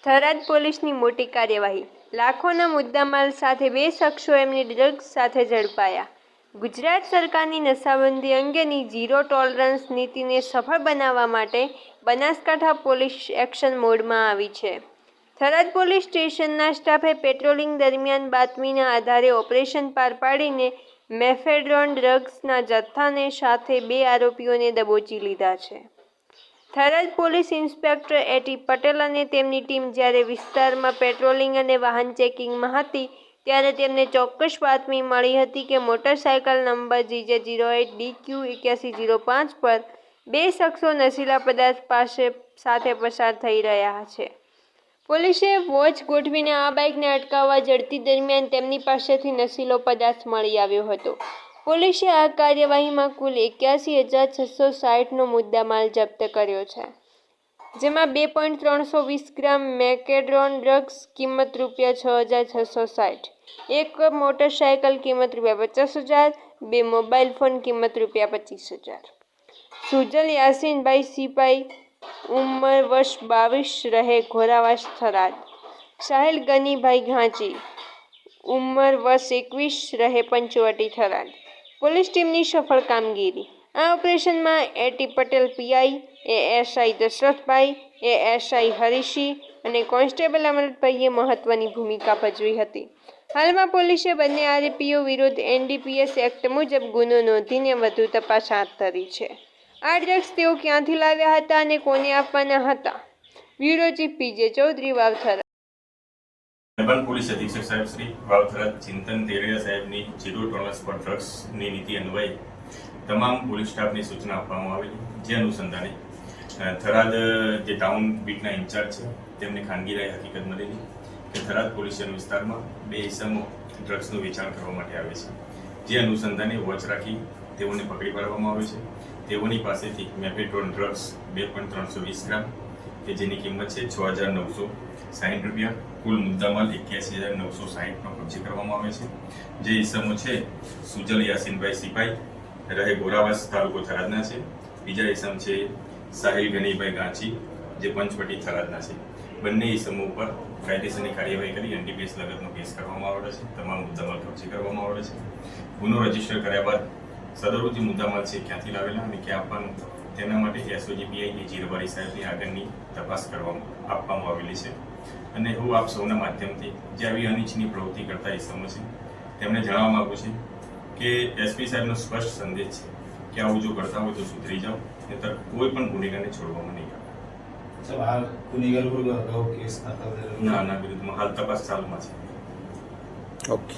થરાદ પોલીસની મોટી કાર્યવાહી. લાખોના મુદ્દામાલ સાથે 2 શખ્સો એમની ડ્રગ્સ સાથે ઝડપાયા. ગુજરાત સરકારની નશાબંધી અંગેની ઝીરો ટોલરન્સ નીતિને સફળ બનાવવા માટે બનાસકાંઠા પોલીસ એક્શન મોડમાં આવી છે. થરાદ પોલીસ સ્ટેશનના સ્ટાફે પેટ્રોલિંગ દરમિયાન બાતમીના આધારે ઓપરેશન પાર પાડીને મેફેડ્રોન ડ્રગ્સના જથ્થાને સાથે 2 આરોપીઓને દબોચી લીધા છે. Tharad police inspector A T Patel અને તેમની ટીમ જ્યારે વિસ્તારમાં પેટ્રોલિંગ અને વાહન ચેકિંગમાં હતી ત્યારે તેમને ચોક્કસ બાતમી મળી હતી કે મોટરસાયકલ નંબર GJ08DQ8105 પર 2 શખ્સો નશીલા પદાર્થ સાથે પસાર થઈ રહ્યા છે. પોલીસે વોચ ગોઠવીને આ બાઇકને અટકાવવા ઝડપી દરમિયાન તેમની પાસેથી નશીલો પદાર્થ મળી આવ્યો હતો. પોલીસે આ કાર્યવાહીમાં કુલ 81,660નો મુદ્દામાલ જપ્ત કર્યો છે, જેમાં 2.320 ગ્રામ મેકેડ્રોન ડ્રગ્સ કિંમત ₹6,660, 1 મોટરસાયકલ કિંમત ₹50,000, 2 મોબાઈલ ફોન કિંમત ₹25,000. સુજલ યાસીનભાઈ સિપાઈ, ઉંમર વર્ષ 22, રહે ઘોરાવાસ થરાદ. સાહિલ ગનીભાઈ ઘાંચી, ઉંમર વર્ષ 21, રહે પંચવટી થરાદ. પોલીસ ટીમની સફળ કામગીરી. આ ઓપરેશનમાં AT Patel PI, ASI Dashrathbhai, ASI Harishi અને કોન્સ્ટેબલ અમૃતભાઈએ મહત્વની ભૂમિકા ભજવી હતી. હાલમાં પોલીસે બંને આરોપીઓ વિરુદ્ધ એનડીપીએસ એક્ટ મુજબ ગુનો નોંધીને વધુ તપાસ હાથ ધરી છે. આ ડ્રગ્સ તેઓ ક્યાંથી લાવ્યા હતા અને કોને આપવાના હતા? Bureau chief PJ Chaudhary, Vav Tharad. મહેરબાન પોલીસ અધિક્ષક સાહેબ શ્રી વાવ થરાદ ચિંતન તેરૈયા સાહેબની ઝીરો ટોલરન્સ પર ડ્રગ્સની નીતિ અન્વયે તમામ પોલીસ સ્ટાફને સૂચના આપવામાં આવેલી, જે અનુસંધાને થરાદ જે ટાઉન બીટના ઇન્ચાર્જ છે તેમને ખાનગી રાય હકીકત મળેલી કે થરાદ પોલીસ સ્ટેશન વિસ્તારમાં 2 ઇસમો ડ્રગ્સનું વેચાણ કરવા માટે આવે છે. જે અનુસંધાને વોચ રાખી તેઓને પકડી પાડવામાં આવે છે. તેઓની પાસેથી મેફેડ્રોન ડ્રગ્સ 2.320 ગ્રામ કે જેની કિંમત છે ₹6,960. કુલ મુદ્દામાલ 81,960નો કબજે કરવામાં આવે છે. જે ઇસમો છે સુજલ યાસીનભાઈ સિપાઈ, રહે ગોરાવાસ, તાલુકો થરાદના છે. બીજા ઇસમ છે સાહિલ ગનીભાઈ ગાંચી, જે પંચવટી થરાદના છે. બંને ઇસમો ઉપર કાયદેસરની કાર્યવાહી કરી એનડીપીએસ લગતનો કેસ કરવામાં આવેલો છે. તમામ મુદ્દામાલ કબજે કરવામાં આવેલો છે. ગુનો રજીસ્ટર કર્યા બાદ સદરુ જે મુદ્દામાલ છે ક્યાંથી લાવેલા અને ક્યાં આપવાનું તેના માટે એસઓજી પીઆઈ જીરવારી સાહેબની આગળની તપાસ આપવામાં આવેલી છે. અને હું આપ સૌના માધ્યમથી જે આવી અનિચ્છનીય પ્રવૃત્તિ કરતા ઇસમો છે તેમને જણાવવા માગું છું કે એસપી સાહેબનો સ્પષ્ટ સંદેશ છે કે આવું જો કરતા હોય તો સુધરી જાઓ, નહીંતર કોઈ પણ ગુનેગારને છોડવામાં નહીં આવે. ગુનેગાર વિરુદ્ધ કેસ ના વિરુદ્ધમાં હાલ તપાસ ચાલુમાં છે. ઓકે.